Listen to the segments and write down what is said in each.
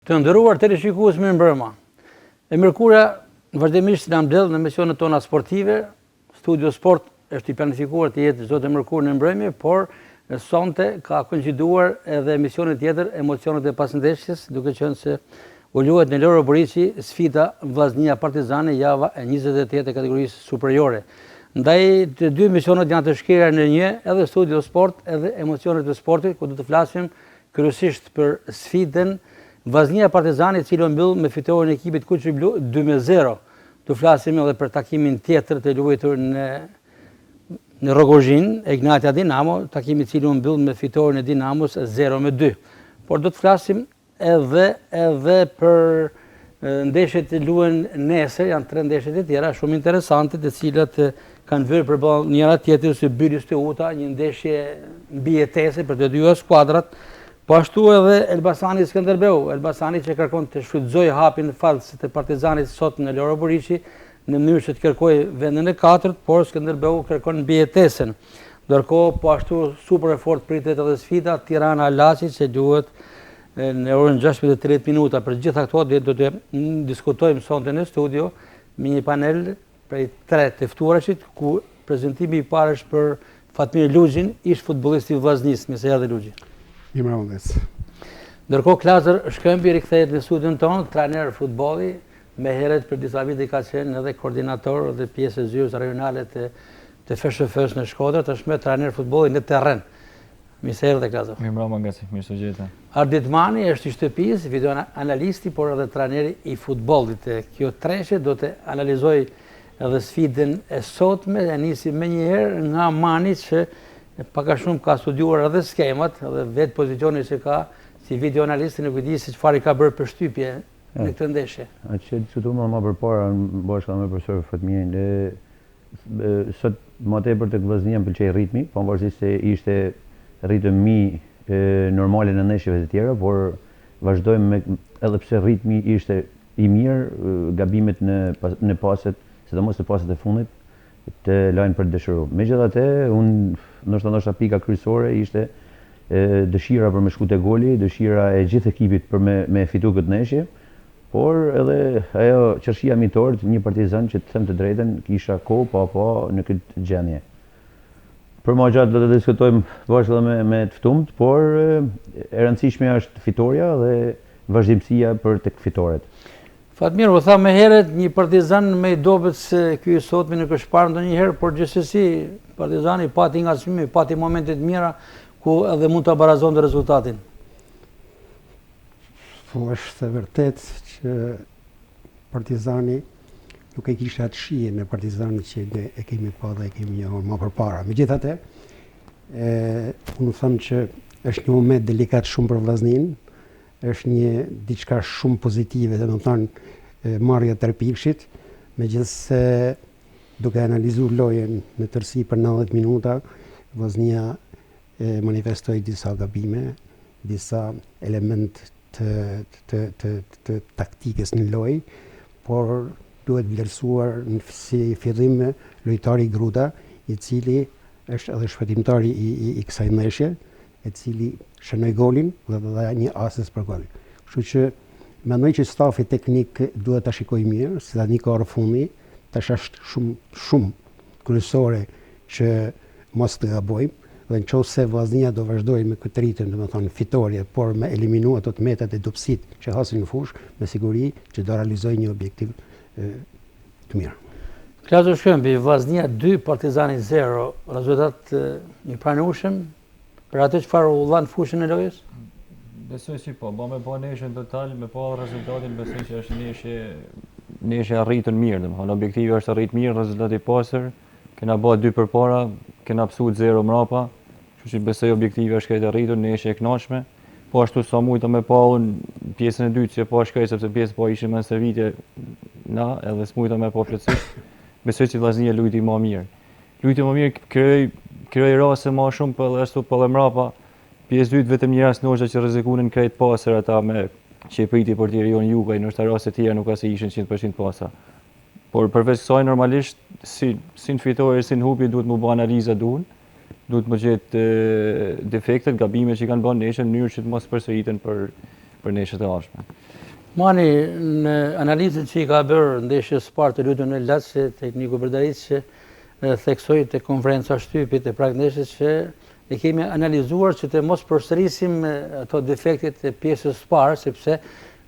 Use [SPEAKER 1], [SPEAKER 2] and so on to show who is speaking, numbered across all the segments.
[SPEAKER 1] Të ndëruar teleshikues mirë mbrëma. E mërkura vazhdimisht na mbledh në misionet tona sportive. Studio Sport është i planifikuar të jetë çdo të mërkurë në mbrëmje, por sonte ka koinciduar edhe emisioni tjetër, emocionet e pasëndeshjes, duke qenë se u luhet në Loro Boriçi sfida Vllaznia Partizani java e 28 e kategorisë superiore. Ndaj të dy emisionet janë të shkruara në një, edhe Studio Sport, edhe emocionet e sportit, ku do të flasim kryesisht për sfidën Vllaznia Partizani, i cili mbyll me fitoren e ekipit Kuçi Blu 2-0. Do flasim edhe për takimin tjetër të luajtur në Rogozhin, Egnatia Dinamo, takimi i cili u mbyll me fitoren e Dinamos 0-2. Por do të flasim edhe për ndeshjet që luhen nesër, janë 3 ndeshjet e tjera shumë interesante, të cilat kanë vënë përballë njëra tjetrës së Byris Teuta, një ndeshje mbijetese për të dy skuadrat. Po ashtu edhe Elbasani Skënderbeu, Elbasani që kërkon të shfrytëzojë hapin e fallës të Partizanit sot në Loro Boriçi në mënyrë që të kërkojë vendin e 4, por Skënderbeu kërkon mbijetesën. Ndërkohë po ashtu super e fortë pritet edhe sfida Tirana Laçi që duhet në orën 16:30 minuta. Për gjitha këto do të diskutojmë sonte në studio me një panel prej 3 të ftuarashit, ku prezantimi i parë është për Fatmir Luxhin, ish futbollisti i Vllaznisë. Mirë se erdhe Luxhi. Ndërkohë Klazër Shkëmbi rikthehet në studion tonë, trajner futbolli, me herët për disa vite ka qenë edhe koordinator dhe pjesë e zyrës rajonale të FSHF-s në Shkodër, tashmë trajner futbolli në terren. Mirë se erdhe Klazër.
[SPEAKER 2] Mirë ngasi, mirë se gjeta.
[SPEAKER 1] Arditmani është i shtëpisë, video analisti, por edhe trajneri i futbollit. Kjo treshe do të analizoj edhe sfidën e sotme, e nisi me njëherë nga Mani që paka shumë ka studiuar edhe skemat, edhe vetë pozicioni që ka si video analisti, nuk e di se çfarë ka bërë përshtypje në këtë ndeshje.
[SPEAKER 3] Që diskutuam më përpara bashkë me profesor Fatmirin, sot më tepër tek Vllaznia më pëlqej ritmi, pavarësisht se ishte ritmi normale në ndeshjeve të tjera, por vazhdojmë edhe pse ritmi ishte i mirë, gabimet në paset, sidomos në paset e fundit, të lajnë për dëshiru. Megjithatë, ndoshta pika kryesore ishte dëshira për me shku te goli, dëshira e gjithë ekipit për me fitu këtë ndeshje, por edhe ajo çarshia mitore, një Partizan që të them të drejtën, kisha kohë pa në këtë gjendje. Për më gjatë do të diskutojmë bashkë edhe me të ftumt, por e rëndësishme është fitoria dhe vazhdimësia për tek fitoret.
[SPEAKER 1] Fatmir, u tha me herët një Partizan me i dobet se ky sotmi nuk është parë ndonjëherë, por gjithsesi Partizani pati ngacmime, pati momente të mira ku edhe mund ta barazonte rezultatin.
[SPEAKER 4] Po është vërtet që Partizani nuk e kishte atë shije në Partizani që ne e kemi pa dhe e kemi njohur më përpara. Megjithatë, unë them që është një moment delikat shumë për Vllaznin, është një diçka shumë pozitive, domethënë marrja e Terpikshit, megjithëse duke analizuar lojën në tërësi për 90 minuta, Vllaznia manifestoi disa gabime, disa element të taktikës në lojë, por duhet vlerësuar si fillim lojtari Gruda, i cili është edhe shpëtimtari i kësaj ndeshje, e cili shënoi golin dhe dha një asist për gol. Kështu që mendoj që stafi teknik duhet ta shikojë mirë, si tani ka orë fundi, tash është shumë kryesore që mos të gabojmë, dhe nëse Vllaznia do vazhdojë me këtë ritëm, domethënë fitorie, por me eliminu ato të metat e dobësit që hasin në fushë, me siguri që do realizojë një objektiv të mirë.
[SPEAKER 1] Klazër Shkëmbi, Vllaznia 2, Partizani 0, rezultat një pranueshëm për atë çfarë u dha në fushën e lojës?
[SPEAKER 2] Besoj si po, me po neshën total, me po rezultatin, besoj që është neshë arritën mirë, domethënë objektivi është arrit mirë, rezultati pasër, kena bë 2 përpara, kena psuar 0 mrapa, kështu që besoj objektivi është këtë arritur, neshë e kënaqshme. Po ashtu sa mujta me pa unë pjesën e dytë që po shkoj sepse pjesë po ishim në servitje na, edhe smujta me po plotësisht. Besoj që Vllaznia luajti më mirë. Luajti më mirë, krijoi raste më shumë për ashtu për mrapa. Pjesë dytë vetëm një rast noshta që rrezikunin krejt pasër ata me që e priti portieri jon Jugaj, ndoshta raste të tjera nuk ka se ishin 100% pasa. Por përveç kësaj normalisht si në fitore, si në hupi duhet më bë analiza duhet më gjetë defektet, gabimet që kanë bën neshën në mënyrë që të mos përsëriten për neshët e ardhshme.
[SPEAKER 1] Mani, në analizën që i ka bërë ndeshjes parë të lutën e Laçi, tekniku Bërdaris që theksoi te konferenca shtypit e prag ndeshjes që e kemi analizuar që të mos përsërisim ato defektet e pjesës parë, sepse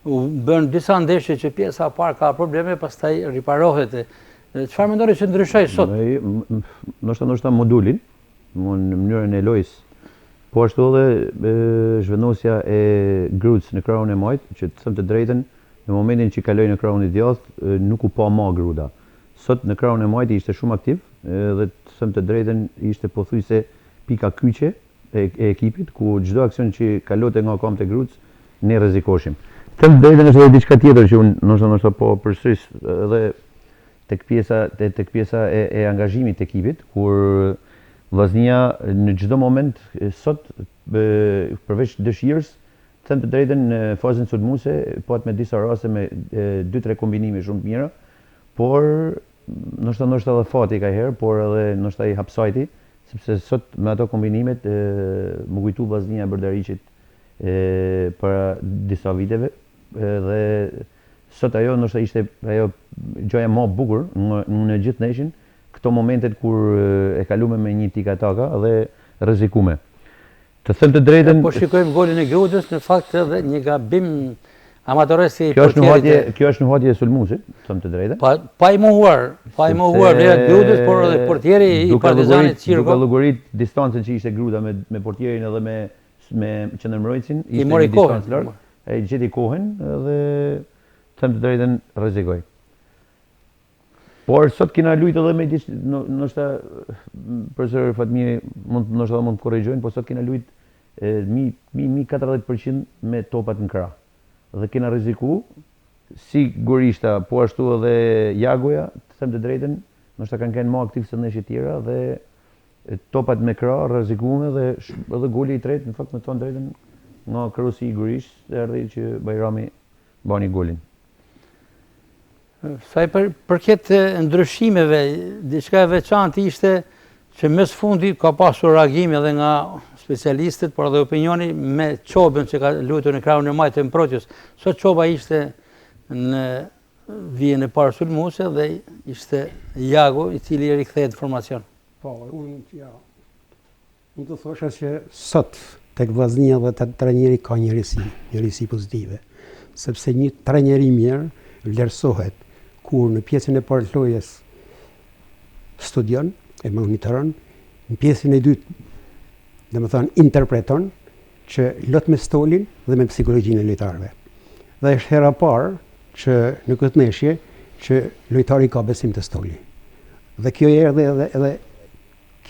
[SPEAKER 1] u bën disa ndeshje që pjesa parë ka probleme, pastaj riparohet. Çfarë mendoni që ndryshoi sot?
[SPEAKER 3] Ndoshta modulin, në mënyrën e lojës. Po ashtu edhe zhvendosja e gruts në krahun e majt, që të them të drejtën, në momentin që kaloi në krahun e djathtë, nuk u pa ma gruda. Sot në krahun e majt ishte shumë aktiv, dhe të them të drejtën ishte pothuajse pika kyçe e ekipit, ku çdo aksion që kalote nga kam te gruts, ne rrezikoshim. Them të drejtën është edhe diçka tjetër që unë ndoshta po përsëris edhe tek pjesa e angazhimit të ekipit, kur Vllaznia në çdo moment sot përveç dëshirës, them të drejtën në fazën sulmuese, pat me disa raste me 2-3 kombinime shumë të mira, por ndoshta edhe fati ka herë, por edhe ndoshta i hapsajti, sepse sot me ato kombinimet më kujtu Vllaznia e Bërdaricit para disa viteve, dhe sot ajo ndoshta ishte ajo gjoja më e bukur në gjithë ndeshjen, këto momentet kur e kalume me një tika-taka dhe rrezikume. Të them të drejtën,
[SPEAKER 1] po shikojmë golin e Grudës, në fakt edhe një gabim amatores i portierit.
[SPEAKER 3] Kjo është nuhatje e sulmuesit, të them të drejtën.
[SPEAKER 1] Pa i mohuar vlerat e Grudës, por edhe portieri i Partizanit Cirko.
[SPEAKER 3] Duke llogarit distancën që ishte Gruda me portierin edhe me qendërmbrojtësin, ishte
[SPEAKER 1] një distancë
[SPEAKER 3] larg. Ai gjeti kohën dhe të them të drejtën rrezikoi. Por sot kena lujt edhe me ndoshta profesor Fatmiri mund të korrigjojnë, por sot kena lujt mi 40% me topat në krah. Dhe kena rreziku si Gorishta, po ashtu edhe Jagoja, të them të drejtën, ndoshta kanë qenë më aktiv se ndeshjet tjera dhe topat me krah rrezikume dhe edhe goli i tretë, në fakt me të thënë drejtën, nga krausi i Gorishtë erdhi që Bajrami bani golin.
[SPEAKER 1] Sa i përket ndryshimeve, diçka e veçantë ishte që mes fundi ka pasur reagim edhe nga specialistët, por edhe opinioni me Çobën që ka luajtur në krahun e majt të Mproqës. Sot Çoba ishte në vijën e parë sulmuese dhe ishte Jago i cili i rikthehet në formacion.
[SPEAKER 4] Po, unë të thosha që sot tek Vllaznia dhe tek trajneri ka njërisi pozitive, sepse një trajneri mirë vlerësohet kur në pjesën e parë të lojës studion, e monitoron, në pjesën e dytë, domethënë interpreton që lot me stolin dhe me psikologjinë e lojtarëve. Dhe është hera parë që në këtë ndeshje që lojtari ka besim të stoli. Dhe kjo erdhi edhe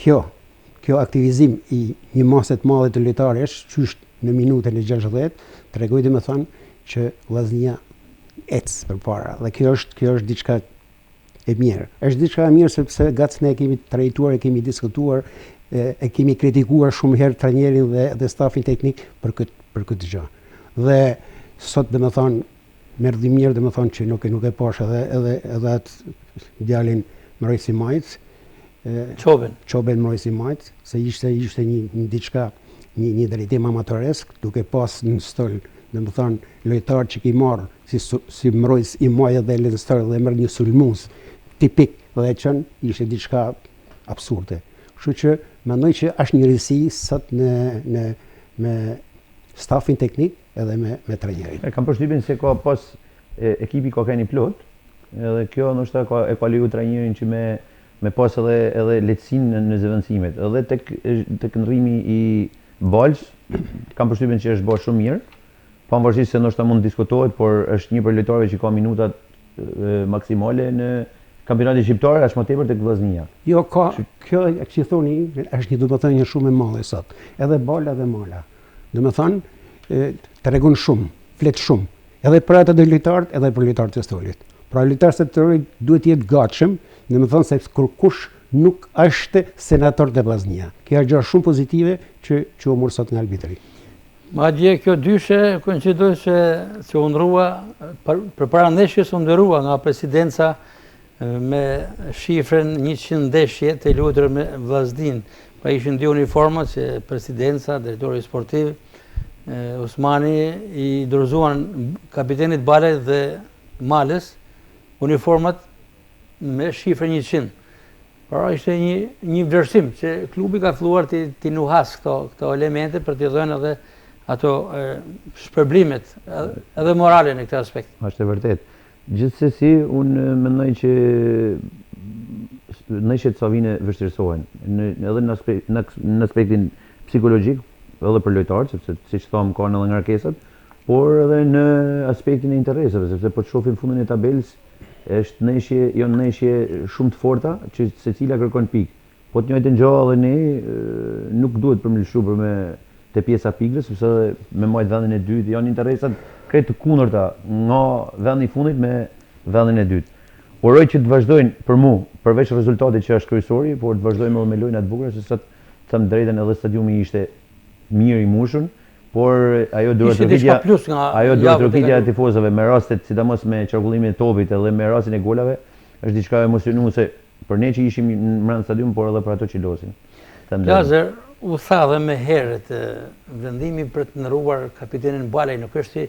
[SPEAKER 4] kjo aktivizim i një mase të madhe të lojtarësh, qysh në minutën e 60, tregoi domethënë që Vllaznia ecë përpara, dhe kjo është diçka e mirë. Është diçka e mirë sepse gatës ne e kemi trajtuar, e kemi diskutuar, e kemi kritikuar shumë herë trajnerin dhe stafin teknik për këtë gjë. Dhe sot domethënë merrdi mirë, domethënë që nuk e pash edhe atë djalin Mrojsi Majt, Çoben Mrojsi Majt, se ishte një diçka, një drejtim amatoresk, duke pas në stol domethënë lojtar që ki marrë si Mrojs i Majt dhe Lenstar dhe merr një sulmues tipik dhe qenë ishte diçka absurde. Kështu që mendoj që është një risi sot me stafin teknik edhe me trajnerin.
[SPEAKER 3] Kam përshtypjen se ka pas ekipi ka qenë i plot, edhe kjo ndoshta e ka lejuar trajnerin që me pas edhe lehtësinë në zëvendësimet. Edhe tek ndrrimi i balës, kam përshtypjen që është bërë shumë mirë. Pavarësisht se ndoshta mund të diskutohet, por është një për lojtarëve që ka minutat maksimale në kampionatin shqiptar, është më tepër tek Vllaznia.
[SPEAKER 4] Jo, kjo që thoni është domethënë një shumë e madhe sot. Edhe bala dhe mala. Domethënë tregon shumë, flet shumë. Edhe për ata të lojtarët, edhe për lojtarët e stolit. Pra lojtarët e stolit duhet të jetë gatshëm, domethënë se kush nuk është senator të Vllaznia. Kjo është gjë shumë pozitive që u mor sot nga arbitri.
[SPEAKER 1] Madje kjo dyshe koincidoi që u ndrua përpara ndeshjes u ndrua nga presidenca me shifrën 100 ndeshje të luajtura me Vllaznin. Pa ishin dy uniforma që presidenca, drejtori sportiv, Osmani i dorëzuan kapitenit Balaj dhe Malës uniformat me shifrën 100. Pra ishte një vlerësim që klubi ka filluar t'i nuhas këto elemente për t'i dhënë edhe ato shpërblimet edhe morale në këtë aspekt.
[SPEAKER 3] Është e vërtet. Gjithsesi, unë mendoj që ndeshjet sa vine vështirësohen, edhe në aspektin psikologjik, edhe për lojtarët, sepse siç thamë kanë edhe ngarkesat, por edhe në aspektin e interesave, sepse po të shohim fundin e tabelës, është ndeshje shumë të forta që secila kërkon pikë. Po të njëjtën gjë edhe ne nuk duhet përmirësuar për me te pjesa pikëve, sepse me majt vendin e dytë janë interesat krejt të kundërta nga vendi i fundit me vendin e dytë. Uroj që të vazhdojnë për mua, përveç rezultatit që është kryesori, por të vazhdojmë me lojëna të bukura, se sa të them drejtën edhe stadiumi ishte mirë i mbushur, por ajo duhet rrugëtia e tifozëve me rastet, sidomos me qarkullimin e topit edhe me rastin e golave, është diçka emocionuese për ne që ishim brenda stadiumit, por edhe për ato që losin.
[SPEAKER 1] Lazer u tha dhe me herët, vendimi për të ndëruar kapitenin Balaj nuk është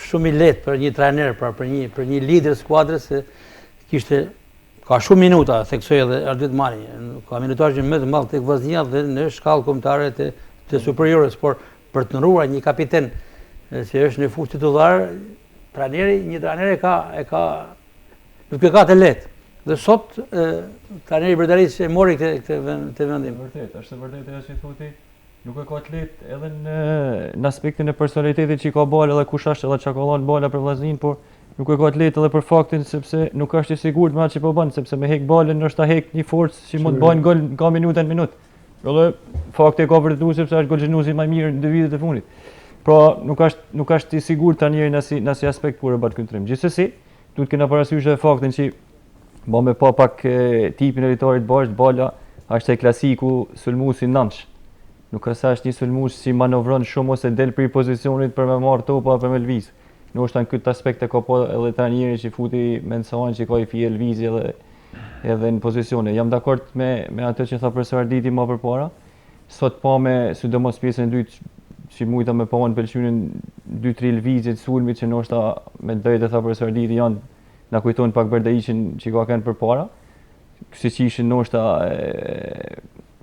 [SPEAKER 1] shumë i lehtë për një trajner, për një lider skuadrës, se ka shumë minuta, theksoi edhe Ardit Mani, ka minutazh më të madh tek Vllaznia dhe në shkallë kombëtare të superiores, por për të ndëruar një kapiten që është në fushë titullar, një trajner nuk e ka të lehtë. Dhe sot trajneri Bërdaris e mori këtë vendim.
[SPEAKER 2] Është vërtet ajo që thotë, nuk e ka të lehtë edhe në aspektin e personalitetit që ka bala edhe kush është edhe çka ka dhënë bala për Vllaznin, por nuk e ka të lehtë edhe për faktin sepse nuk është i sigurt me atë që po bën, sepse me hek balën ndoshta hek një forcë që mund të bëjnë gol nga minuta në minutë. Edhe fakti e ka vërtetuar sepse është golxhenuesi më i mirë në 2 vitet e fundit. Pra nuk është i sigurt tani në asnjë aspekt kur e bën këndrim. Gjithsesi, duhet kena parasysh edhe faktin që me pa pak tipin e lojtarit bashkë, Bala është e klasiku sulmuesi nënç. Nuk është një sulmues që manovron shumë ose del për pozicionit për me marrë topa për me lviz. Ndoshta në këtë aspekt e ka po edhe trajneri që futi Mensan që ka i fije lvizje edhe në pozicione. Jam dakord me atë që tha profesor Arditi më përpara. Sot pa me sidomos pjesën e dytë që mujta me pa në pëlqynin 2-3 lvizje të sulmit që ndoshta me drejtë tha profesor Arditi janë na kujtojnë pak Berdaiqin që ka kanë përpara. Siç ishin ndoshta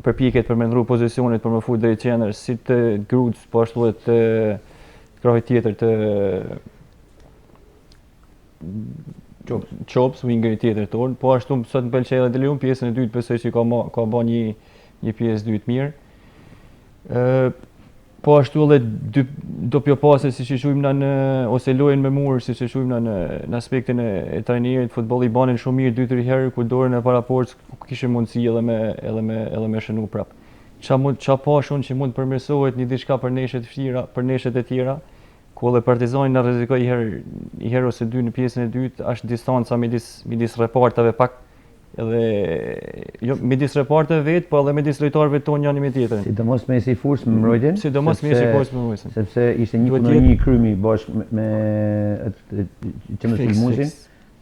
[SPEAKER 2] përpjekjet për me ndrru pozicionet për me fut drejt qendrës, si të Gruc, po ashtu edhe të krahi tjetër të Çops, wingeri tjetër ton, po ashtu sot më pëlqej edhe Delium pjesën e dytë, besoj që ka bën një pjesë dytë mirë. Po ashtu edhe doppio pase siç e shohim ose lojën me mur siç e shohim në aspektin e trajnerit, futbolli banin shumë mirë 2-3 herë kur dorën e paraports kishte mundësi edhe me shënu prap. Qa pashun që mund përmirësohet një diçka për neshet e tjera, ku edhe Partizani na rrezikoi një herë ose dy në pjesën e dytë, është distanca midis repartave pak, edhe jo midis reparteve vet, po edhe midis lojtarëve tonë janë me tjetrin.
[SPEAKER 3] Sidomos me si furs me mbrojtjen.
[SPEAKER 2] Sidomos me si furs me mbrojtjen.
[SPEAKER 3] Sepse ishte një kundërnjë krymi bashkë me që më sulmuesin.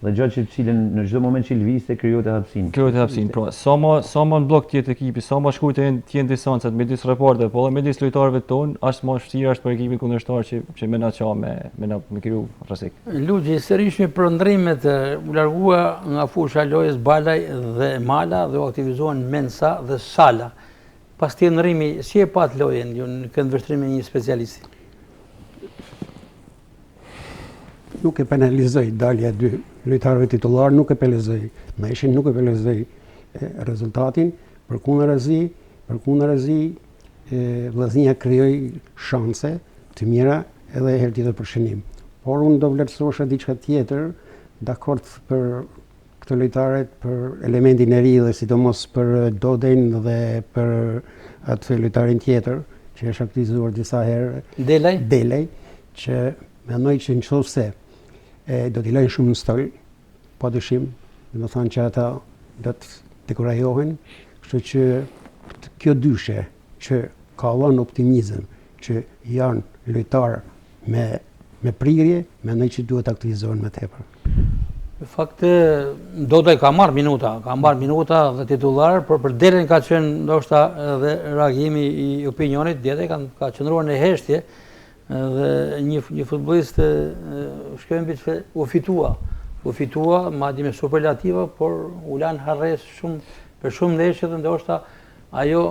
[SPEAKER 3] Dhe gjatë që cilën në çdo moment që lvizte krijote hapësinë.
[SPEAKER 2] Pra, sa më në blok tjetë ekipi, sa më shkujt të jenë distancat midis reparteve, po edhe midis lojtarëve tonë, është më vështirë është për ekipin kundërshtar që me na qa me kriju rrezik.
[SPEAKER 1] Lugji sërish me përndrimet u largua nga fusha lojës Balaj dhe Mala dhe u aktivizuan Mensa dhe Sala. Pas të ndrimi, si e pat lojën ju në këndvështrimin një specialisti?
[SPEAKER 4] Nuk e penalizoj dalja dy lojtarëve titullar, nuk e penalizoj meshin, nuk e penalizoj rezultatin, përkundërzi Vllaznia krijoi shanse të mira edhe herë tjetër për shënim. Por unë do vlerësosha diçka tjetër, dakord për këtë lojtarët, për elementin e ri dhe sidomos për Doden dhe për atë lojtarin tjetër që është aktivizuar disa herë, Delaj, që mendoj që nëse do t'i lajnë shumë në stol, pa dyshim, do thonë që ata do të dekurajohen, kështu që kjo dyshe që ka dhënë optimizëm, që janë lojtarë me prirje, mendoj që duhet aktivizohen më tepër.
[SPEAKER 1] Në fakt, Dodaj ka marrë minuta dhe titullar, por për delen ka qenë ndoshta edhe reagimi i opinionit, djede ka qëndruar në heshtje dhe një futbollist Shkëmbi që u fitua, madje me superlativa, por u lanë harres për shumë ndeshje dhe ndoshta ajo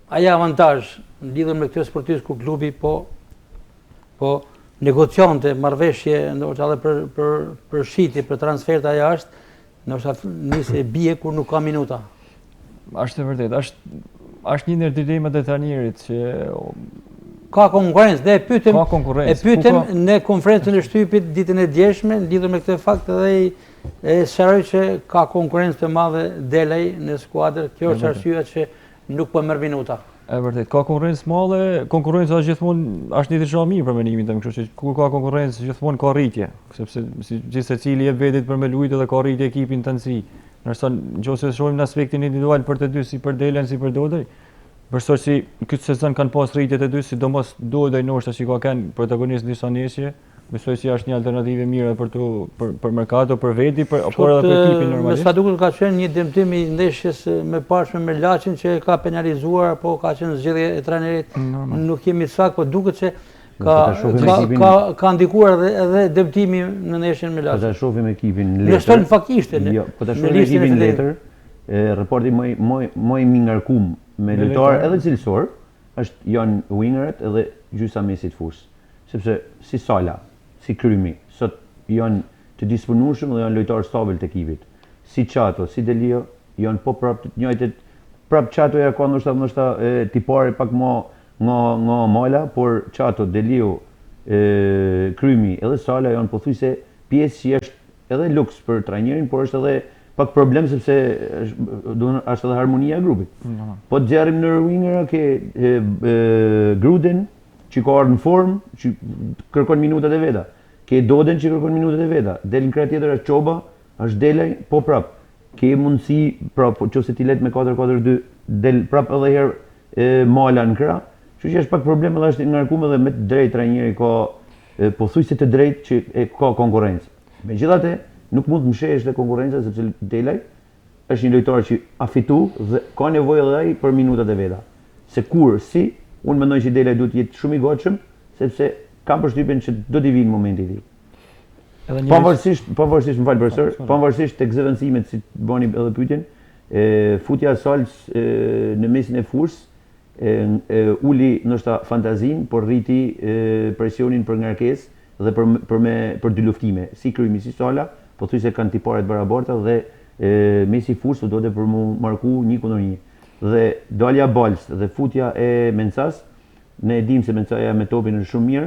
[SPEAKER 1] avantazh në lidhur me këtë sportist ku klubi po negocionte marrëveshje ndoshta edhe për shitje, për transferta jashtë, ndoshta nisi e bie kur nuk ka minuta.
[SPEAKER 2] Është e vërtetë, është një ndër dilemat e trajnerit që
[SPEAKER 1] ka konkurrencë, ne e pyetëm në konferencën e shtypit ditën e djeshme lidhur me këtë fakt dhe e sqaroi që ka konkurrencë të madhe Delaj në skuadër. Kjo është arsyeja që nuk po merr minuta.
[SPEAKER 2] E vërtet, ka konkurrencë madhe, konkurrenca gjithmonë është një diçka mirë për menimin tim, kështu që kur ka konkurrencë gjithmonë ka rritje, sepse gjithë secili jep vetit për me luajtur dhe ka rritje ekipin të nësi. Ndërsa nëse shohim në aspektin individual për të dy, si për Delan si për Dodaj, përsëri këtë sezon kanë pas rritje të dy, sidomos Dodaj ndoshta që ka kanë protagonist disa ndeshje. Besoj se është një alternativë mirë për merkato, për veti, por edhe për ekipin normalisht.
[SPEAKER 1] Me sa duket ka qenë një dëmtim i ndeshjes me pashme me Laçin që ka penalizuar, po ka qenë zgjedhje e trajnerit. Nuk jemi sakt, po duket se ka ndikuar edhe dëmtimi në ndeshjen me Laçin.
[SPEAKER 3] Po ta shohim ekipin Letër.
[SPEAKER 1] Nestor faktikisht
[SPEAKER 3] Jo, po ta shohim ekipin Letër, raporti më i ngarkum me lojtar edhe cilësor janë wingeret edhe gjysa mesit fushë. Sepse si Sala, si Krymi, sot janë të disponueshëm dhe janë lojtarë stabil të ekipit. Si Çato, si Delio, janë po prapë të njëjtit. Prapë Çatoja ka ndoshta tipare pak nga Mala, por Çato, Delio, Krymi edhe Sala janë pothuajse pjesë që është edhe luks për trajnerin, por është edhe pak problem sepse është edhe harmonia e grupit. Po të gjerrim në wingera ke Gruden, që ka ardhur në formë, që kërkon minutat e veta. Ke Doden që kërkon minutat e veta. Del në krah tjetër është Çoba, është Delaj, po prap. Ke mundësi, prap, nëse ti let me 4-4-2, del prap edhe herë Mala në krah. Kështu që është pak problem edhe është i ngarkuar edhe me të drejtë trajneri ka pothuajse të drejtë që ka konkurrencë. Megjithatë, nuk mund të mshehesh te konkurrenca sepse Delaj është një lojtar që a fitu dhe ka nevojë edhe ai për minutat e veta. Se unë mendoj që Delaj duhet jetë shumë i gatshëm, sepse kam përshtypjen që do t'i vinë momenti i tij. Pavarësisht, më fal profesor, pavarësisht tek zëvendësimet si bani edhe pyetjen, futja e Salës në mesin e fushës uli ndoshta fantazin, por rriti presionin për ngarkesë dhe për dy luftime, si Krymi si Sala, pothuajse kanë tipare të barabarta dhe mesi i fushës do të për mu marku 1-1. Dhe dalja Balst dhe futja e Mensas, ne e dim se Mensaja me topin është shumë mirë,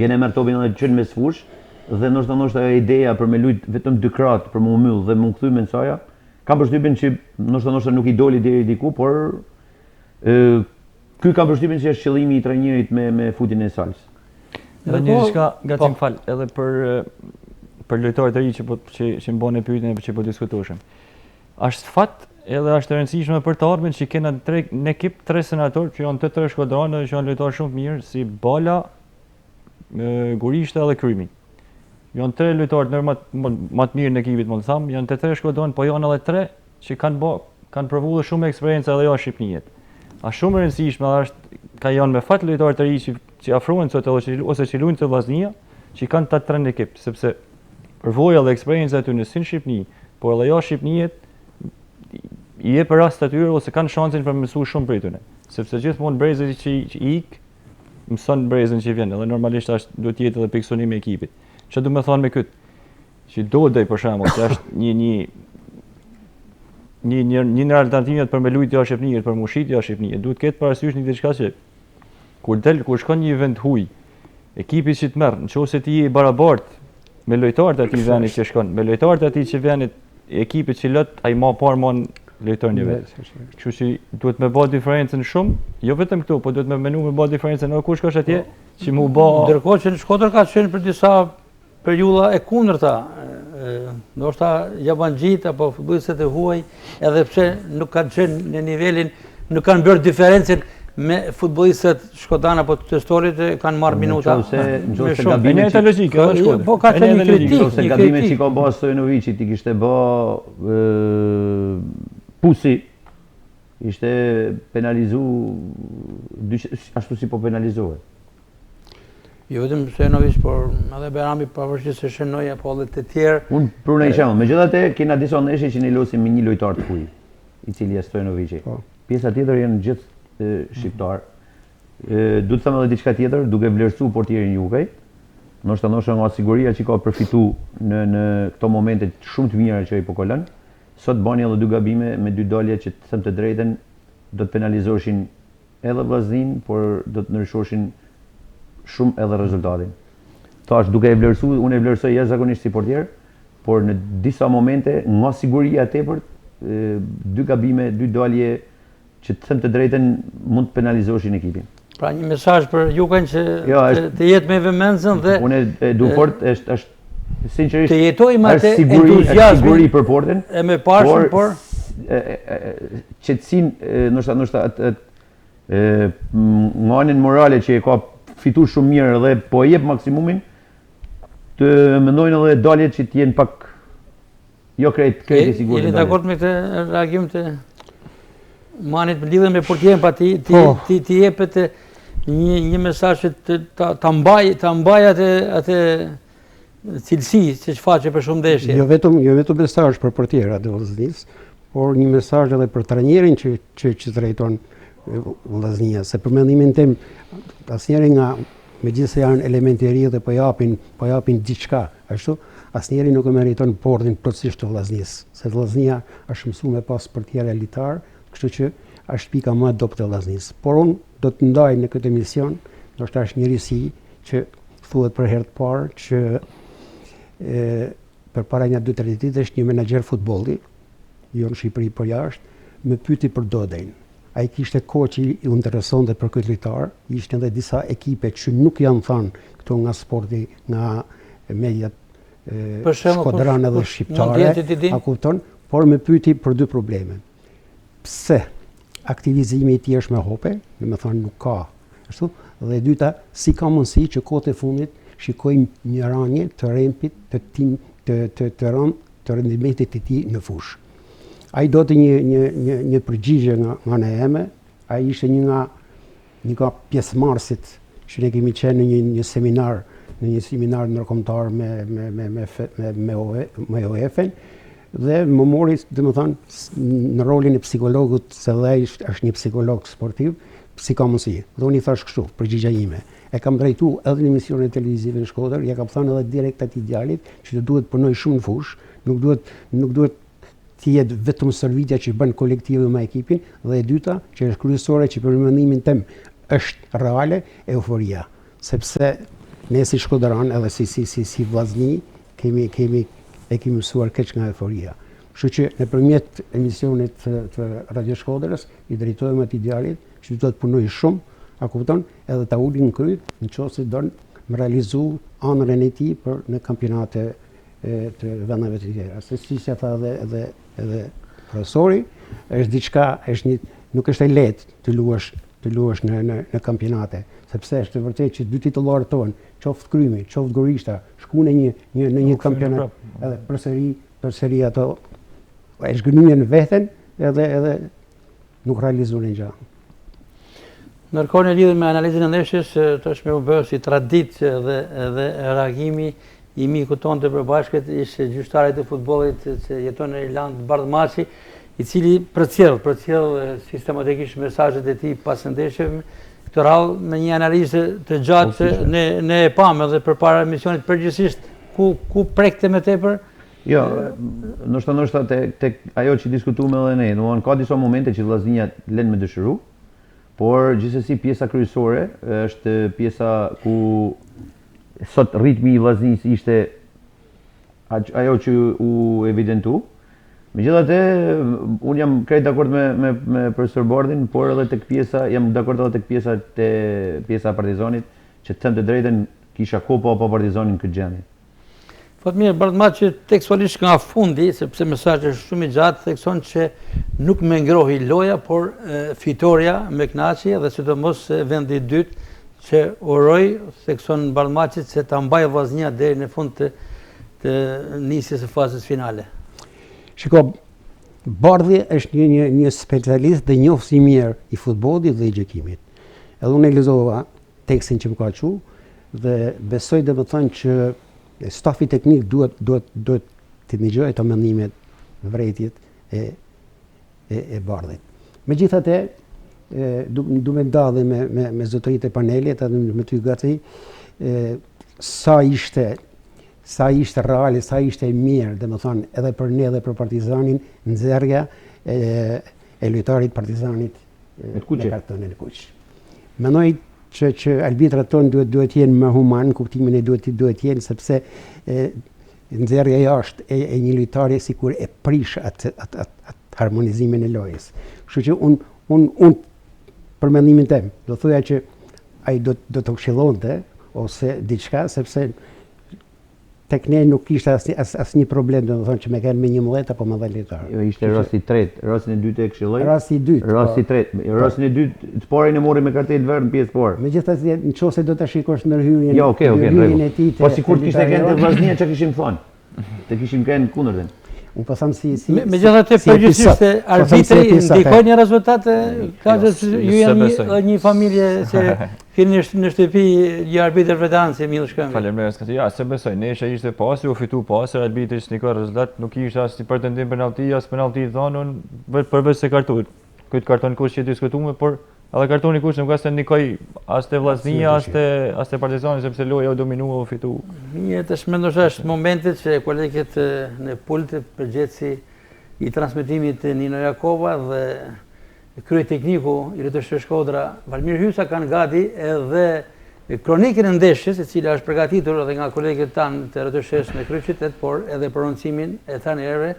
[SPEAKER 3] vjen e merr topin edhe çën mes fush, dhe ndoshta ajo ideja për me lut vetëm dy krahat për mu myll dhe mu kthy Mensaja, kam përshtypjen që ndoshta nuk i doli deri diku, por ky kam përshtypjen që është qëllimi i trajnerit me futjen e Salës.
[SPEAKER 2] Edhe një diçka gatim fal, edhe për lojtarët e ri që më bën pyetjen që po diskutoshëm. Është fat edhe është e rëndësishme për të ardhmen që kena në ekip 3 senator që janë të 3 skuadranë dhe që janë lojtarë shumë mirë si Bala, Gurishta dhe Krymi. Janë 3 lojtarë më të mirë në ekipit, më të tham, janë të 3 skuadranë, po janë edhe 3 që kanë provuar shumë eksperiencë edhe jashtë Shqipërisë. Është shumë e rëndësishme dhe ka janë me fat lojtarë të ri që afrohen sot ose që luajnë të vllaznia, që kanë ta 3 në ekip, sepse përvoja dhe eksperjenca aty në Shqipëri, por edhe jashtë Shqipërisë i jep rast atyre ose kanë shansin për mësuar shumë prej tyre, sepse gjithmonë brezët që ik mëson brezën që vjen, edhe normalisht duhet të jetë edhe piksonim e ekipit. Çfarë do të thonë me këtë? Që Dodaj për shembull, që është një alternativë për me lujtë jashtë Shqipërisë, për mushit jashtë Shqipërisë, duhet të ketë parasysh një diçka që kur shkon një event huj, ekipi që të merr, nëse ti je i barabartë me lojtarët e atij vendit që shkon, me lojtarët e atij që vendit ekipit që lot ai më parë mon lojtar një vet. Kështu që duhet me bë diferencën shumë, jo vetëm këtu, po duhet me menu me bë diferencën edhe kush shkosh atje që mu bë.
[SPEAKER 1] Ndërkohë që në Shkodër ka qenë për disa periudha e kundërta, ndoshta Jabanxhit apo futbollistët e huaj, edhe pse nuk kanë qenë në nivelin, nuk kanë bërë diferencën me futbollistët shkodan apo të testorit kanë marrë minuta.
[SPEAKER 3] Nëse
[SPEAKER 1] shumë.
[SPEAKER 3] gabimet
[SPEAKER 2] E logjike, është Shkodër.
[SPEAKER 1] Po ka qenë një kritik.
[SPEAKER 3] Nëse gabimet që ka bërë Stojanovici i kishte bë Pusi, ishte penalizu ashtu si po penalizohet.
[SPEAKER 1] Jo vetëm Stojanovic, por edhe Berami pavarësisht se shënoi apo edhe të tjerë.
[SPEAKER 3] Unë për në ishem, megjithatë kena disa ndeshje që ne lusim me një lojtar të huaj, i cili është Stojanovici. Pjesa tjetër janë gjithë shqiptar. Du të them edhe diçka tjetër, duke vlerësuar portierin Juve. Ndoshta nga siguria që ka përfitu në këto momente shumë të mira që ai po kolon. Sot bani edhe dy gabime me dy dalje që të them të drejtën do të penalizoshin edhe vllaznin, por do të ndryshoshin shumë edhe rezultatin. Tash duke e vlerësuar, unë e vlerësoj jashtëzakonisht si portier, por në disa momente nga siguria e tepërt, dy gabime, dy dalje që të them të drejtën mund të penalizoshin ekipin.
[SPEAKER 1] Pra një mesazh për Jukën që të jetë me vëmendjen dhe
[SPEAKER 3] unë e du fort është sinqerisht
[SPEAKER 1] të jetojmë atë
[SPEAKER 3] entuziazmin siguri për portën
[SPEAKER 1] e me pashën, por
[SPEAKER 3] qetësinë ndoshta nganin morale që e ka fituar shumë mirë dhe po e jep maksimumin, të mendojnë edhe daljet që të jenë pak jo krejt i sigurt.
[SPEAKER 1] Jeni dakord me këtë reagim të Manit lidhur me portierin, pa ti jepet një mesazh që ta mbaj atë cilësi që shfaqe për shumë ndeshje.
[SPEAKER 4] Jo vetëm mesazh për portierat e Vllaznisë, por një mesazh edhe për trajnerin që drejton Vllaznia, se për mendimin tim asnjëri nga megjithëse janë elemente ri dhe po japin diçka, ashtu asnjëri nuk e meriton portin plotësisht të Vllaznisë, se Vllaznia është mësuar me pas portier elitar, kështu që është pika më e dobët e Vllaznisë. Por unë do të ndaj në këtë emision, ndoshta është një risi që thuhet për herë të parë që përpara një 2-3 ditësh një menaxher futbolli, jo në Shqipëri por jashtë, më pyeti për Dodejn. Ai kishte kohë që i interesonte për këtë lojtar, ishte edhe disa ekipe që nuk janë thënë këto nga sporti, nga mediat shkodrane dhe shqiptare, a kupton, por më pyeti për dy probleme. Pse aktivizimi i tij është me hope, do të thonë nuk ka. Ashtu, dhe e dyta, si ka mundësi që kohët e fundit shikojmë një rënje të rempit të rendimentit të tij në fushë. Ai do të një përgjigje nga ana eme, ai ishte një nga pjesëmarrësit që ne kemi qenë në një seminar ndërkombëtar me UEFA-n, dhe më mori, domethënë, në rolin e psikologut, se dhe ai është një psikolog sportiv, si ka mundësi. Dhe unë i thash kështu, përgjigja ime. E kam drejtuar edhe në emisionet televizive në Shkodër, ja kam thënë edhe direkt atij djalit që duhet punoj shumë në fushë, nuk duhet të jetë vetëm servitja që bën kolektivi me ekipin, dhe e dyta, që është kryesore që për mendimin tim është reale, euforia. Sepse ne si shkodran edhe si Vllazni kemi mësuar keq nga euforia. Kështu që nëpërmjet emisionit të Radio Shkodrës i drejtojmë atij djalit që do të punojë shumë, a kupton, edhe ta ulin në kryt nëse don me realizu anën e tij për në kampionate të vendeve të tjera. Se si që tha edhe profesori, është diçka, nuk është e lehtë të luash në kampionate, sepse është vërtet që dy titullarët tonë, qoftë Krymi, qoftë Gorishta, shkuan në një kampionat, edhe përsëri ato e zhgënyen veten edhe nuk realizuan gjë.
[SPEAKER 1] Ndërkohë në lidhje me analizën e ndeshjes, tashmë u bë si traditë edhe reagimi i mikut tonë të përbashkët, ishte gjyqtari i futbollit që jeton në Irlandë, Bardhmaçi, i cili përcjell sistematikisht mesazhet e tij pas ndeshjeve, këtë radhë me një analizë të gjatë që ne e pam edhe përpara emisionit përgjithsisht ku prekte më tepër.
[SPEAKER 3] Jo, ndoshta tek ajo që diskutuam edhe ne, domthonë ka disa momente që Vllaznia lën me dëshiru, por gjithsesi pjesa kryesore është pjesa ku sot ritmi i Vllaznisë ishte ajo që u evidentu. Megjithatë, unë jam krejt dakord me profesor Bardhin, por edhe tek jam dakord edhe tek pjesa e Partizanit, që të them të drejtën kisha kopa pa Partizanin këtë gjendje.
[SPEAKER 1] Thot mirë, Bardmaçi tekstualisht nga fundi, sepse mesazhi është shumë i gjatë, thekson që nuk më ngrohi loja, por fitoria me kënaqje dhe sidomos vendi i dytë që uroj, thekson Bardmaçi se ta mbajë Vllaznia deri në fund të nisjes së fazës finale.
[SPEAKER 4] Shiko, Bardhi është një specialist dhe njohës i mirë i futbollit dhe i gjykimit. Edhe unë e lexova tekstin që më ka thënë dhe besoj domethënë që stafi teknik duhet të ndjejë ato mendimet vërejtjet e Bardhit. Megjithatë, du me ndalli me zotëritë e panelit edhe me ty gati, sa ishte reale, sa ishte mirë, domethënë edhe për ne dhe për Partizanin, nxjerrja e lojtarit Partizanit me kartonin e kuq. Mendoj që arbitrat tonë duhet jenë më human, kuptimin e duhet jenë, sepse nxjerrja jashtë e një lojtari sikur e prish atë harmonizimin e lojës. Kështu që unë për mendimin tim do thoya që ai do të këshillonte ose diçka, sepse tek ne nuk kishte asnjë problem, domethënë që me kanë me 11 apo me 10 lojtarë.
[SPEAKER 3] Jo, ishte rasti i tretë, rastin e dytë e këshilloi.
[SPEAKER 4] Rasti i dytë.
[SPEAKER 3] Rasti i tretë, rastin e dytë të parin e mori me kartel verdh në pjesë parë.
[SPEAKER 4] Megjithatë, nëse do ta shikosh ndërhyrjen
[SPEAKER 3] Jo, okay, në rregull. Po sikur kishte kënë Vllaznia çka kishim thonë. Të kishim kënë kundërtën.
[SPEAKER 4] Unë po them si
[SPEAKER 1] megjithatë përgjithsisht arbitri ndikojnë në rezultate, ka që ju jeni një familje që keni në shtëpi një arbitër veteran si Emil Shkëmbi.
[SPEAKER 2] Faleminderit Skati. Ja, se besoj, nesër ishte pasi, u fitu pasi, arbitri s'nikoi rezultat, nuk ishte as një pretendim penallti, as penallti dhënën, përveç se karton. Këtë karton kush që diskutuam, por edhe kartoni kush nuk ka se nikoi as te Vllaznia, as te Partizani, sepse loja u dominua, u fitu.
[SPEAKER 1] Një të shmendosh është momentit që kolegët në pult përgjegjësi i transmetimit Nino Jakova dhe krye tekniku i Rretëshë Shkodra Valmir Hysa kanë gati edhe kronikën e ndeshjes, e cila është përgatitur edhe nga kolegët tanë të Rretëshës në kryeqytet, por edhe prononcimin e trajnerëve,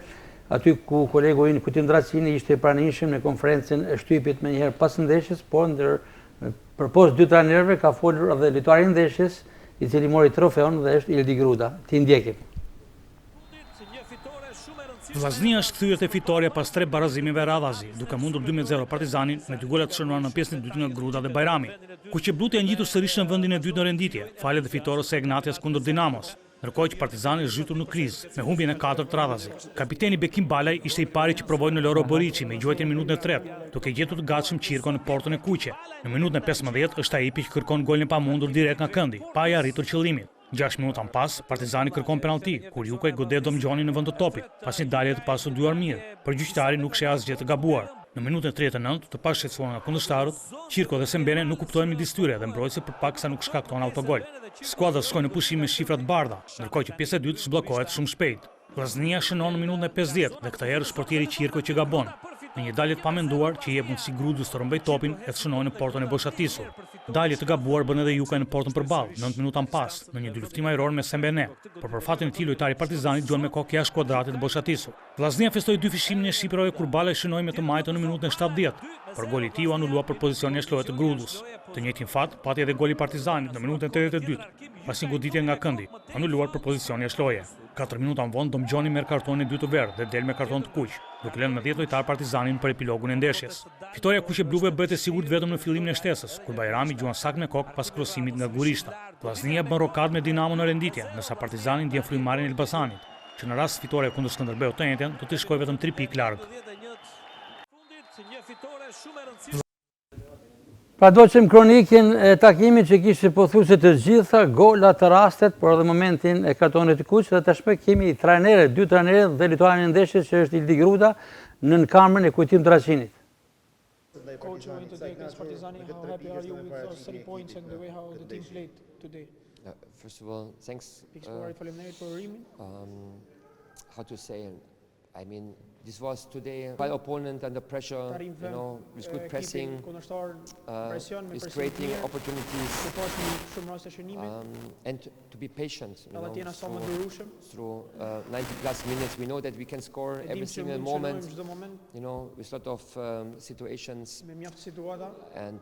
[SPEAKER 1] aty ku kolegu i Kutim Dracini ishte pranishëm në konferencën e shtypit me njëherë pas ndeshjes, por për poshtë dy trajnerëve ka folur edhe lojtari i ndeshjes, i cili mori trofeun dhe është Ildi Gruda. Ti ndjekim.
[SPEAKER 5] Vllaznia është kthyer te fitoria pas 3 barazimeve radhazi, duke mundur 2-0 Partizanin me 2 gola të shënuar në pjesën e dytë nga Gruda dhe Bajrami. Kuqeblut janë ngjitur sërish në vendin e dytë në renditje, falet dhe fitores së Ignatias kundër Dinamos. Ndërkohë që Partizani është zhytur në krizë me humbjen e 4 të radhazi. Kapiteni Bekim Balaj ishte i pari që provoi në Loro Boriçi me gjuajtjen minutën e 3, duke gjetur të gatshëm Qirko në portën e kuqe. Në minutën e 15 është ai që kërkon golin e pamundur direkt nga këndi, pa i arritur qëllimin. 6 minuta më pas, Partizani kërkon penallti, kur Jukaj godet Domgjoni në vend të topit, pas një dalje të pasuduar mirë, por gjyqtari nuk sheh asgjë të gabuar. Në minutën e 39, të pashqetësuar nga kundërshtarët, Qirko dhe Sembene nuk kuptohen midis tyre dhe mbrojtësi përpaksa nuk shkakton autogol. Skuadra shkoi në pushim me shifra të bardha, ndërkohë që pjesa e dytë zhbllokohet shumë shpejt. Vllaznia shënon në minutën e 50 dhe këtë herë është portieri Qirko që gabon. Në një dalje të pamenduar që jep mundësi Grudës të rrëmbej topin e të shënojë në portën e Boshatisur. Dalje të gabuar bën edhe Jukaj në portën përballë, 9 minuta më pas, në një luftim ajror me Sembene, por për fatin e tij lojtari Partizanit duan me kokë jashtë kuadratit të Boshatisur. Vllaznia festoi 2 fishimin e shqiprave kur Balla shënoi me të majtën në minutën e 70, por goli i tij u anulua për pozicionin jashtë lojës të Grudës. Të njëjtin fat pati edhe goli i Partizanit në minutën e 82, pas një goditje nga këndi, anuluar për pozicionin jashtë loje. 4 minuta më vonë Domgjoni merr kartonin e dytë të verdh dhe del me karton të kuq, duke lënë me 10 lojtar Partizanin për epilogun e ndeshjes. Fitoria kuqebluve bëhet e sigurt vetëm në fillimin e shtesës, kur Bajrami gjuan saktë me kokë pas krosimit nga Gurishta. Vllaznia bën rokad me Dinamo në renditje, ndërsa Partizani ndjen frymëmarrjen e Elbasanit, që në rast fitore kundër Skënderbeu të njëjtën do të shkojë vetëm 3 pikë larg.
[SPEAKER 1] Pra do qëmë kronikin e takimit që kishte pothuajse të gjitha gola të rastet, por edhe momentin e kartonit të kuq, dhe tashmë kemi trajnerë, 2 trajnerë dhe lojtarin e ndeshjes që është Ildi Gruda në kamrën e Kujtim Draçinit.
[SPEAKER 6] Coach, today against Partizani, how happy are you with those 3 points and the way how the team played today?
[SPEAKER 7] First of all, thanks.
[SPEAKER 6] Faleminderit për urimin.
[SPEAKER 7] How to say? I mean, this was today by opponent under pressure, you know, with good pressing, is creating opportunities, and to be patient, you know, through 90 plus minutes. We know that we can score every single moment, you know, with a lot of situations, and